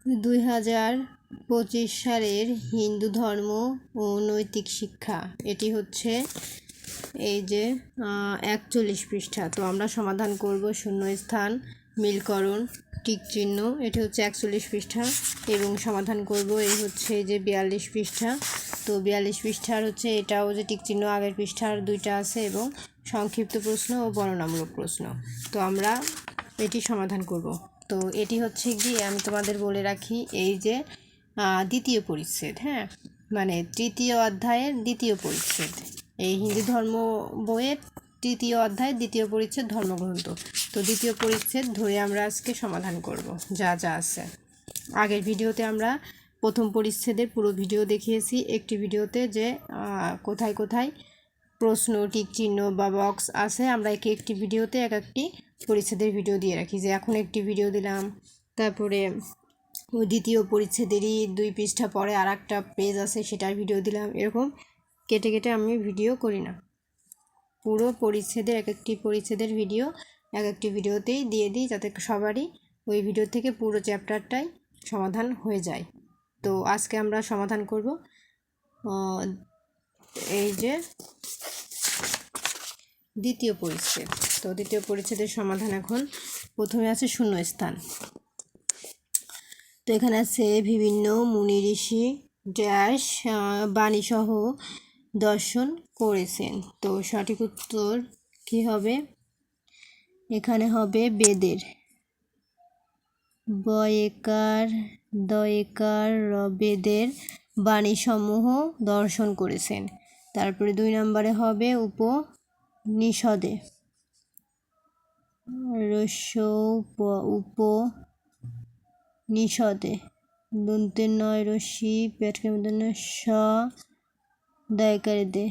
2025 সালের হিন্দু ধর্ম ও নৈতিক শিক্ষা, এটি হচ্ছে এই যে 41 পৃষ্ঠা। তো আমরা সমাধান করব শূন্যস্থান, মিলকরণ, টিক চিহ্ন, এটি হচ্ছে 41 পৃষ্ঠা এবং সমাধান করব এই হচ্ছে যে 42 পৃষ্ঠা। তো 42 পৃষ্ঠার হচ্ছে এটাও যে টিক চিহ্ন আগের পৃষ্ঠার দুইটা আছে এবং সংক্ষিপ্ত প্রশ্ন ও বর্ণনামূলক প্রশ্ন। তো আমরা এটি সমাধান করব। তো এটি হচ্ছে গিয়ে আমি তোমাদের বলে রাখি এই যে দ্বিতীয় পরিচ্ছেদ, হ্যাঁ, মানে তৃতীয় অধ্যায়ের দ্বিতীয় পরিচ্ছেদ, এই হিন্দু ধর্ম বইয়ের তৃতীয় অধ্যায় দ্বিতীয় পরিচ্ছেদ ধর্মগ্রন্থ। তো দ্বিতীয় পরিচ্ছেদ ধরে আমরা আজকে সমাধান করব যা যা আছে। আগের ভিডিওতে আমরা প্রথম পরিচ্ছেদের পুরো ভিডিও দেখিয়েছি, একটি ভিডিওতে যে কোথায় কোথায় প্রশ্ন, টিক চিহ্ন বা বক্স আছে, আমরা একটি ভিডিওতে এক একটি পরিচ্ছেদের ভিডিও দিয়ে রাখি, যে এখন একটি ভিডিও দিলাম, তারপরে ওই দ্বিতীয় পরিচ্ছেদেরই 2 পৃষ্ঠা পরে আর একটা পেজ আছে সেটার ভিডিও দিলাম, এরকম কেটে কেটে আমি ভিডিও করি না, পুরো পরিচ্ছেদের এক একটি পরিচ্ছেদের ভিডিও এক একটি ভিডিওতেই দিয়ে দিই, যাতে সবারই ওই ভিডিও থেকে পুরো চ্যাপ্টারটাই সমাধান হয়ে যায়। তো আজকে আমরা সমাধান করব এই যে দ্বিতীয় পরিচ্ছেদ। তো দ্বিতীয় পরিচ্ছেদের সমাধান এখন প্রথমে আছে শূন্যস্থান। তো এখানে আছে বিভিন্ন মুনি ঋষি ড্যাশ বাণীসহ দর্শন করেছেন। তো সঠিক উত্তর কি হবে? এখানে হবে বেদের, বয়েকার দয়েকার বেদের বাণীসমূহ দর্শন করেছেন। তারপরে 2 নম্বরে হবে উপনিষদে, উপনিষদে দন্তের নয় রশ্মি পেটকে স দয়কারে দে,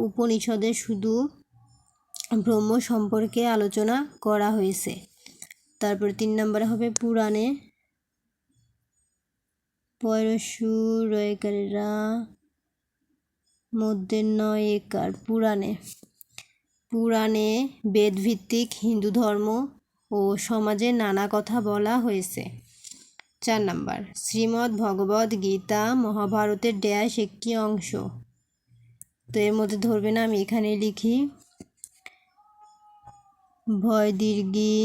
উপনিষদে শুধু ব্রহ্ম সম্পর্কে আলোচনা করা হয়েছে। তারপরে 3 নম্বরে হবে পুরাণে, পয়রসু রয়কারেরা মধ্যে নয় একার, পুরাণে বেদভিত্তিক হিন্দু ধর্ম ও সমাজের নানা কথা বলা হয়েছে। 4 নম্বর, শ্রীমদ্ ভগবদ্ গীতা মহাভারতের ড্যাশ একটি অংশ। তো এর মধ্যে ধরবে না, আমি এখানে লিখি ভয় দীর্ঘি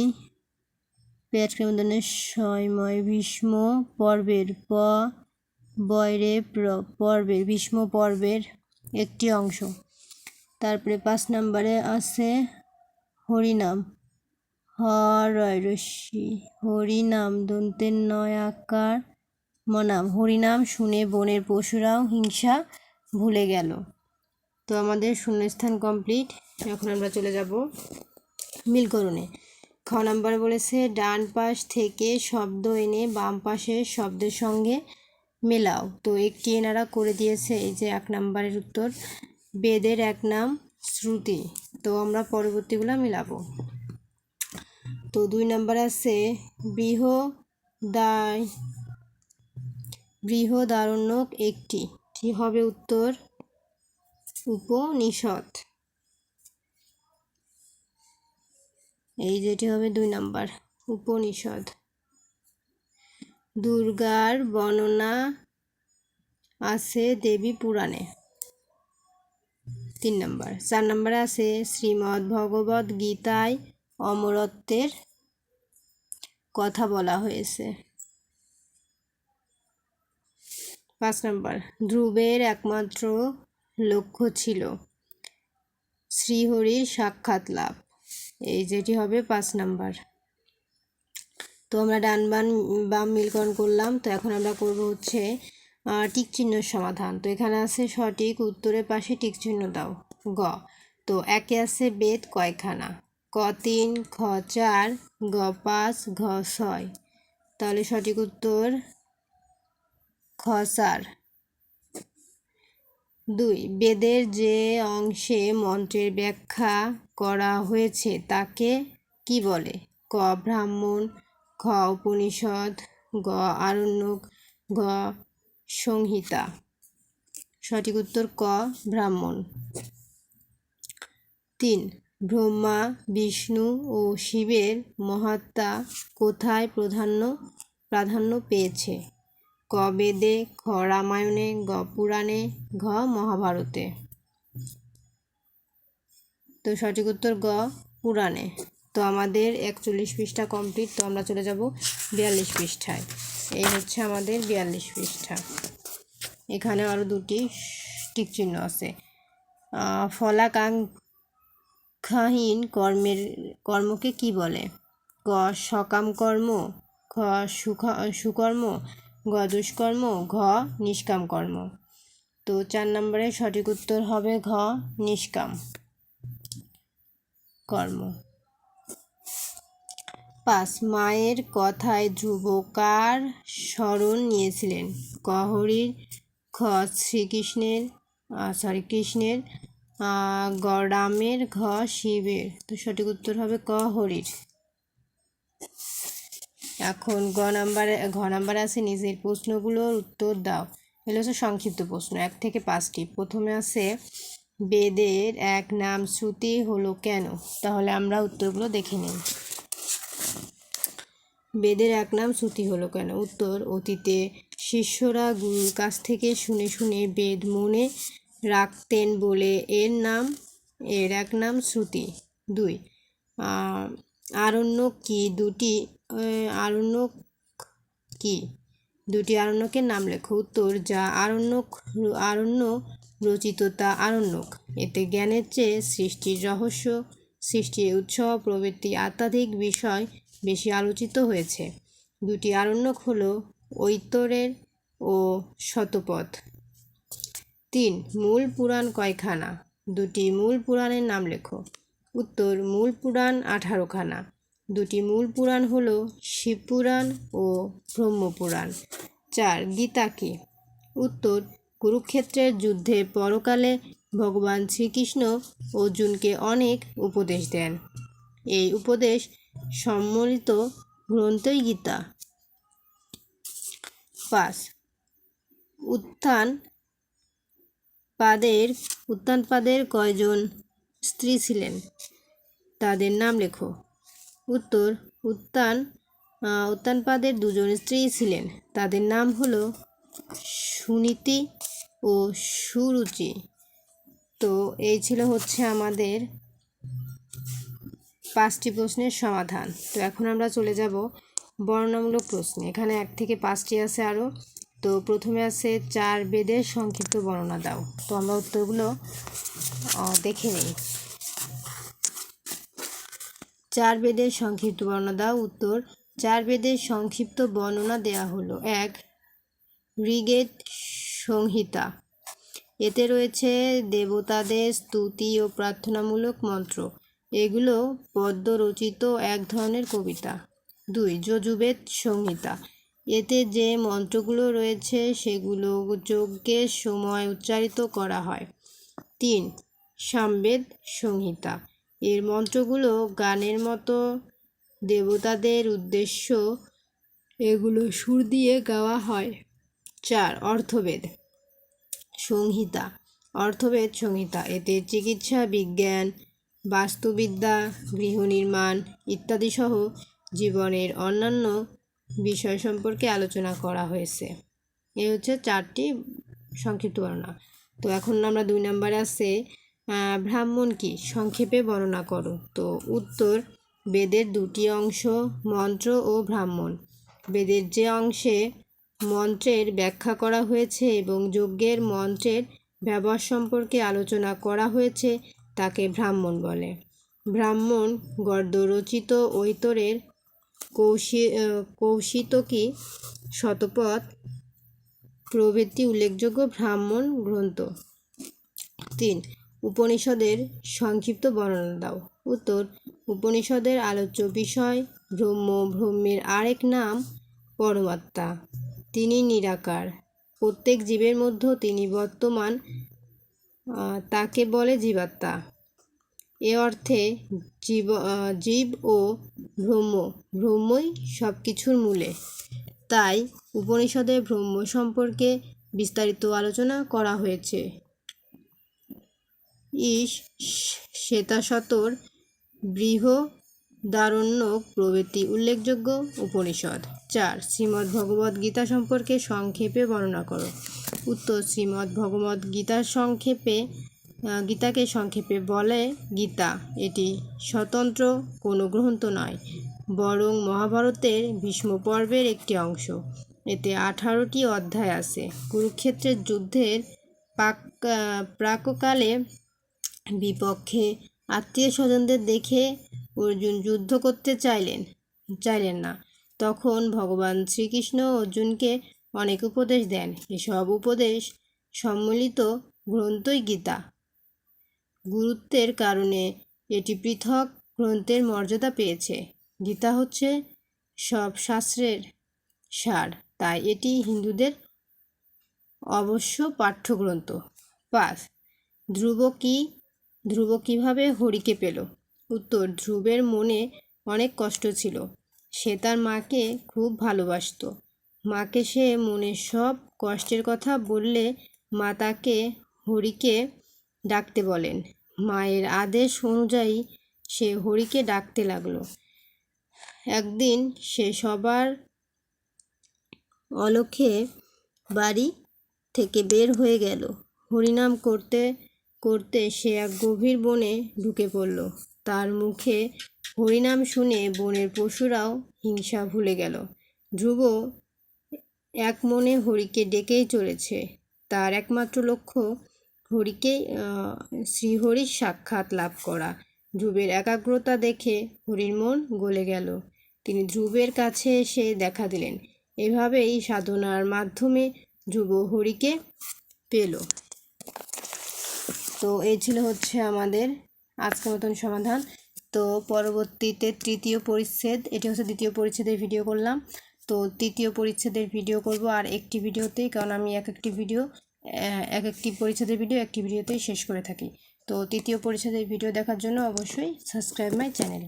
পেটকেমদনের সময় ভীষ্ম পর্বের বয়রে পর্বের ভীষ্ম পর্বের একটি অংশ। তারপরে 5 নম্বরে আছে হরিনাম, হরিনাম দন্তের নয় আকার মনাম, হরিনাম শুনে বনের পশুরাও হিংসা ভুলে গেল। তো আমাদের শূন্যস্থান কমপ্লিট। এখন আমরা চলে যাব মিলকরণে। খ নম্বরে বলেছে ডান পাশ থেকে শব্দ এনে বাম পাশের শব্দের সঙ্গে মেলাও। তো একটি এনারা করে দিয়েছে, এই যে 1 নম্বরের উত্তর, বেদের এক নাম শ্রুতি। তো আমরা পরবর্তীগুলো মিলাবো। তো 2 নম্বর আছে বৃহদারণ্যক একটি, কি হবে উত্তর? উপনিষদ। এই যেটি হবে 2 নম্বর, উপনিষদ। দুর্গার বর্ণনা আছে দেবী পুরাণে, 3 নম্বর। 4 নম্বরে আছে শ্রীমদ্ ভগবদ্ গীতায় অমরত্বের কথা বলা হয়েছে। 5 নম্বর, ধ্রুবের একমাত্র লক্ষ্য ছিল শ্রীহরির সাক্ষাৎ লাভ। এই যেটি হবে 5 নম্বর। তো আমরা ডান বাম মিলকরণ করলাম। তো এখন আমরা করব হচ্ছে টিক চিহ্নের সমাধান। তো এখানে আছে সঠিক উত্তরের পাশে টিক চিহ্ন দাও। গ, তো একে আছে বেদ কয়খানা? ক 3, খ 4, গ 5, ঘ 6। তাহলে সঠিক উত্তর খ 4। 2, বেদের যে অংশে মন্ত্রের ব্যাখ্যা করা হয়েছে তাকে কি বলে? ক ব্রাহ্মণ, খ উপনিষদ, গ আরণ্যক, ঘ সংহিতা। সঠিক উত্তর ক ব্রাহ্মণ। 3, ব্রহ্মা, বিষ্ণু ও শিবের মহাত্মা কোথায় প্রাধান্য পেয়েছে? ক বেদে, খ রামায়ণে, গ পুরাণে, ঘ মহাভারতে। তো সঠিক উত্তর গ পুরাণে। তো আমাদের 41 পৃষ্ঠা কমপ্লিট। তো আমরা চলে যাব 42 পৃষ্ঠায়। এই হচ্ছে আমাদের 42 পৃষ্ঠা। এখানে আরও দুটি টিক চিহ্ন আছে। ফলাকাঙ্ক্ষাহীন কর্মকে কি বলে? ক সকাম কর্ম, খ সুকর্ম, গ দুষ্কর্ম, ঘ নিষ্কাম কর্ম। তো 4 নম্বরের সঠিক উত্তর হবে ঘ নিষ্কাম কর্ম। 5 মায়ের কথায় ধ্রুব কার শরণ নিয়েছিলেন? ক হরির, খ কৃষ্ণের, গ রামের, ঘ শিবের। তো সঠিক উত্তর হবে ক হরির। এখন ঘ নাম্বারে আছে নিজের প্রশ্নগুলোর উত্তর দাও। এগুলো হচ্ছে সংক্ষিপ্ত প্রশ্ন, 1 থেকে 5টি। প্রথমে আছে বেদের এক নাম শ্রুতি হলো কেন? তাহলে আমরা উত্তরগুলো দেখে নিই। বেদের এক নাম শ্রুতি হলো কেন? উত্তর, অতীতে শিষ্যরা গুরুর কাছ থেকে শুনে শুনে বেদ মনে রাখতেন বলে এর এক নাম শ্রুতি। 2 আরণ্যক কি? দুটি আরণ্যকের নাম লেখো। উত্তর, যা আরণ্য রচিত তা আরণ্যক। এতে জ্ঞানের চেয়ে সৃষ্টির রহস্য, সৃষ্টির উৎস প্রভৃতি আধ্যাত্মিক বিষয় বেশি আলোচিত হয়েছে। দুটি আরণ্যক হল ঐতরেয় ও শতপথ। 3 মূল পুরাণ কয়খানা? দুটি মূল পুরাণের নাম লেখো। উত্তর, মূল পুরাণ 18 খানা। দুটি মূল পুরাণ হল শিবপুরাণ ও ব্রহ্মপুরাণ। 4 গীতা কি? উত্তর, কুরুক্ষেত্রের যুদ্ধে পরকালে ভগবান শ্রীকৃষ্ণ অর্জুনকে অনেক উপদেশ দেন। এই উপদেশ সম্মিলিত গ্রন্থই গীতা। 5 উত্তানপাদের কয়জন স্ত্রী ছিলেন? তাদের নাম লেখো। উত্তর, উত্তানপাদের 2 জন স্ত্রী ছিলেন। তাদের নাম হলো সুনীতি ও সুরুচি। তো এই ছিল হচ্ছে আমাদের 5টি প্রশ্নের সমাধান। তো এখন আমরা চলে যাব বর্ণনামূলক প্রশ্নে। এখানে 1 থেকে 5টি আছে আরও। তো প্রথমে আছে 4 বেদের সংক্ষিপ্ত বর্ণনা দাও। তো আমরা উত্তরগুলো দেখে নিই। 4 বেদের সংক্ষিপ্ত বর্ণনা দাও। উত্তর, 4 বেদের সংক্ষিপ্ত বর্ণনা দেয়া হলো। 1 ঋগ্বেদ সংহিতা। এতে রয়েছে দেবতাদের স্তুতি ও প্রার্থনামূলক মন্ত্র। এগুলো পদ্য রচিত এক ধরনের কবিতা। 2 যজুর্বেদ সংহিতা। এতে যে মন্ত্রগুলো রয়েছে সেগুলো যজ্ঞের সময় উচ্চারিত করা হয়। 3 সামবেদ সংহিতা। এর মন্ত্রগুলো গানের মতো দেবতাদের উদ্দেশ্য, এগুলো সুর দিয়ে গাওয়া হয়। 4 অর্থবেদ সংহিতা। এতে চিকিৎসা বিজ্ঞান, বাস্তুবিদ্যা, গৃহনির্মাণ ইত্যাদি সহ জীবনের অন্যান্য বিষয় সম্পর্কে আলোচনা করা হয়েছে। এই হচ্ছে 4টি সংক্ষিপ্ত বর্ণনা। তো এখন আমরা 2 নম্বরে আছে ব্রাহ্মণ কি? সংক্ষেপে বর্ণনা করো। তো উত্তর, বেদের 2টি অংশ, মন্ত্র ও ব্রাহ্মণ। বেদের যে অংশে মন্ত্রের ব্যাখ্যা করা হয়েছে এবং যজ্ঞের মন্ত্রের ব্যবহার সম্পর্কে আলোচনা করা হয়েছে তাকে ব্রাহ্মণ বলে। ব্রাহ্মণ গদ্য রচিত ঐতরের, কৌশিতকী, শতপথ প্রভৃতি উল্লেখযোগ্য ব্রাহ্মণ গ্রন্থ। 3 উপনিষদের সংক্ষিপ্ত বর্ণনা দাও। উত্তর, উপনিষদের আলোচ্য বিষয় ব্রহ্ম, ব্রহ্মের আরেক নাম পরমাত্মা। তিনি নিরাকার, প্রত্যেক জীবের মধ্যে তিনি বর্তমান, তাকে বলে জীবাত্মা। এ অর্থে জীব ও ব্রহ্মই সব কিছুর মূলে। তাই উপনিষদে ব্রহ্ম সম্পর্কে বিস্তারিত আলোচনা করা হয়েছে। ঈশ, শ্বেতাশতর, বৃহদারণ্যক প্রভৃতি উল্লেখযোগ্য উপনিষদ। 4. শ্রীমদ্ ভগবদ গীতা সম্পর্কে সংক্ষেপে বর্ণনা করো। উত্তর: শ্রীমদ্ ভগবদ গীতাকে সংক্ষেপে বলে গীতা। এটি স্বতন্ত্র কোনো গ্রন্থ নয়, বরং মহাভারতের ভীষ্ম পর্বের একটি অংশ। এতে 18টি অধ্যায় আছে। কুরুক্ষেত্রের যুদ্ধের প্রাককালে বিপক্ষে আত্মীয় স্বজনদের দেখে অর্জুন যুদ্ধ করতে চাইলেন না। তখন ভগবান শ্রীকৃষ্ণ অর্জুনকে অনেক উপদেশ দেন। এসব উপদেশ সম্মিলিত গ্রন্থই গীতা। গুরুত্বের কারণে এটি পৃথক গ্রন্থের মর্যাদা পেয়েছে। গীতা হচ্ছে সব শাস্ত্রের সার, তাই এটি হিন্দুদের অবশ্য পাঠ্যগ্রন্থ। 5. ধ্রুব কিভাবে হরিকে পেল? উত্তর: ধ্রুবের মনে অনেক কষ্ট ছিল। সে তার মাকে খুব ভালোবাসত। মাকে সে মনের সব কষ্টের কথা বললে মা তাকে হরিকে ডাকতে বলেন। মায়ের আদেশ অনুযায়ী সে হরিকে ডাকতে লাগলো। একদিন সে সবার অলক্ষ্যে বাড়ি থেকে বের হয়ে গেল। হরিনাম করতে করতে সে এক গভীর বনে ঢুকে পড়ল। তার মুখে হরিনাম শুনে বনের পশুরাও হিংসা ভুলে গেল। ধ্রুব এক মনে হরিকে ডেকেই চলেছে। তার একমাত্র লক্ষ্য শ্রীহরির সাক্ষাৎ লাভ করা। ধ্রুবের একাগ্রতা দেখে হরির মন গলে গেল। তিনি ধ্রুবের কাছে এসে দেখা দিলেন। এভাবেই সাধনার মাধ্যমে ধ্রুব হরিকে পেল। তো এই ছিল আমাদের আজকের মতন সমাধান। তো পরবর্তীতে তৃতীয় পরিচ্ছেদ, এটি হচ্ছে দ্বিতীয় পরিচ্ছেদের ভিডিও করলাম। তো তৃতীয় পরিচ্ছেদের ভিডিও করব আর একটি ভিডিওতেই, কারণ আমি এক একটি পরিচ্ছেদের ভিডিও একটি ভিডিওতেই শেষ করে থাকি। তো তৃতীয় পরিচ্ছেদের ভিডিও দেখার জন্য অবশ্যই সাবস্ক্রাইব মাই চ্যানেল।